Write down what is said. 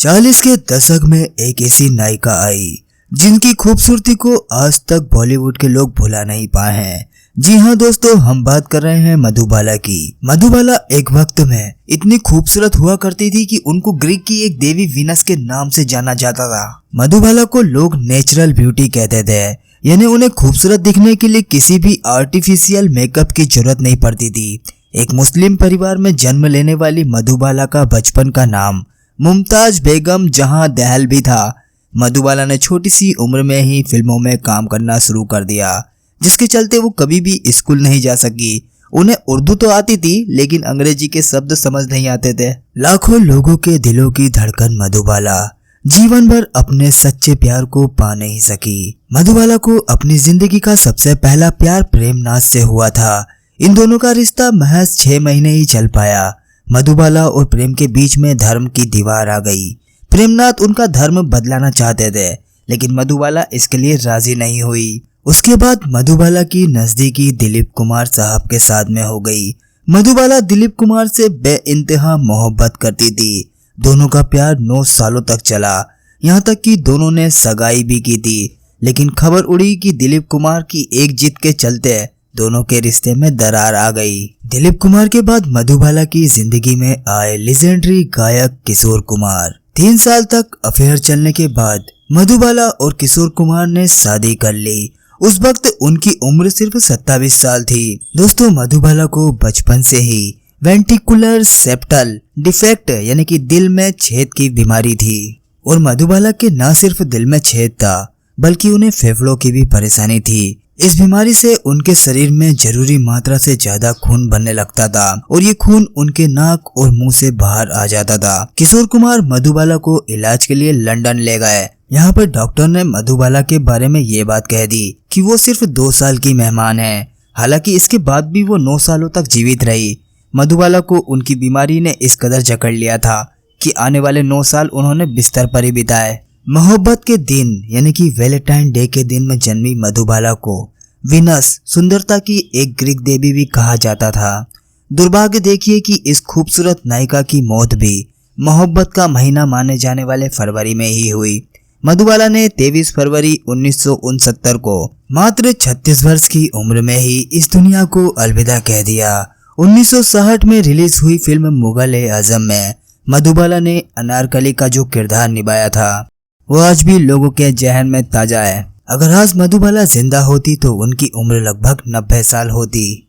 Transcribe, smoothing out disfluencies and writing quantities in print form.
40 के दशक में एक ऐसी नायिका आई जिनकी खूबसूरती को आज तक बॉलीवुड के लोग भुला नहीं पाए हैं। जी हाँ दोस्तों, हम बात कर रहे हैं मधुबाला की। मधुबाला एक वक्त में इतनी खूबसूरत हुआ करती थी कि उनको ग्रीक की एक देवी वीनस के नाम से जाना जाता था। मधुबाला को लोग नेचुरल ब्यूटी कहते थे, यानी उन्हें खूबसूरत दिखने के लिए किसी भी आर्टिफिशियल मेकअप की जरूरत नहीं पड़ती थी। एक मुस्लिम परिवार में जन्म लेने वाली मधुबाला का बचपन का नाम मुमताज बेगम जहां दहल भी था। मधुबाला ने छोटी सी उम्र में ही फिल्मों में काम करना शुरू कर दिया, जिसके चलते वो कभी भी स्कूल नहीं जा सकी। उन्हें उर्दू तो आती थी, लेकिन अंग्रेजी के शब्द समझ नहीं आते थे। लाखों लोगों के दिलों की धड़कन मधुबाला जीवन भर अपने सच्चे प्यार को पा नहीं सकी। मधुबाला को अपनी जिंदगी का सबसे पहला प्यार प्रेमनाथ से हुआ था। इन दोनों का रिश्ता महज 6 महीने ही चल पाया। मधुबाला और प्रेम के बीच में धर्म की दीवार आ गई। प्रेमनाथ उनका धर्म बदलाना चाहते थे, लेकिन मधुबाला इसके लिए राजी नहीं हुई। उसके बाद मधुबाला की नजदीकी दिलीप कुमार साहब के साथ में हो गई। मधुबाला दिलीप कुमार से बेइंतहा मोहब्बत करती थी। दोनों का प्यार 9 सालों तक चला, यहाँ तक कि दोनों ने सगाई भी की थी। लेकिन खबर उड़ी कि दिलीप कुमार की एक जिद के चलते दोनों के रिश्ते में दरार आ गई। दिलीप कुमार के बाद मधुबाला की जिंदगी में आए लेजेंडरी गायक किशोर कुमार। 3 साल तक अफेयर चलने के बाद मधुबाला और किशोर कुमार ने शादी कर ली। उस वक्त उनकी उम्र सिर्फ 27 साल थी। दोस्तों, मधुबाला को बचपन से ही वेंट्रिकुलर सेप्टल डिफेक्ट यानी कि दिल में छेद की बीमारी थी। और मधुबाला के न सिर्फ दिल में छेद था, बल्कि उन्हें फेफड़ों की भी परेशानी थी। इस बीमारी से उनके शरीर में जरूरी मात्रा से ज्यादा खून बनने लगता था और ये खून उनके नाक और मुंह से बाहर आ जाता था। किशोर कुमार मधुबाला को इलाज के लिए लंदन ले गए। यहाँ पर डॉक्टर ने मधुबाला के बारे में ये बात कह दी कि वो सिर्फ 2 साल की मेहमान है। हालांकि इसके बाद भी वो 9 सालों तक जीवित रही। मधुबाला को उनकी बीमारी ने इस कदर जकड़ लिया था कि आने वाले 9 साल उन्होंने बिस्तर पर ही बिताए। मोहब्बत के दिन यानी कि वैलेंटाइन डे के दिन में जन्मी मधुबाला को वीनस सुंदरता की एक ग्रीक देवी भी कहा जाता था। दुर्भाग्य देखिए कि इस खूबसूरत नायिका की मौत भी मोहब्बत का महीना माने जाने वाले फरवरी में ही हुई। मधुबाला ने 23 फरवरी 1969 को मात्र 36 वर्ष की उम्र में ही इस दुनिया को अलविदा कह दिया। 1960 में रिलीज हुई फिल्म मुगल-ए-आजम में मधुबाला ने अनारकली का जो किरदार निभाया था वो आज भी लोगों के जहन में ताजा है। अगर आज मधुबाला जिंदा होती तो उनकी उम्र लगभग 90 साल होती।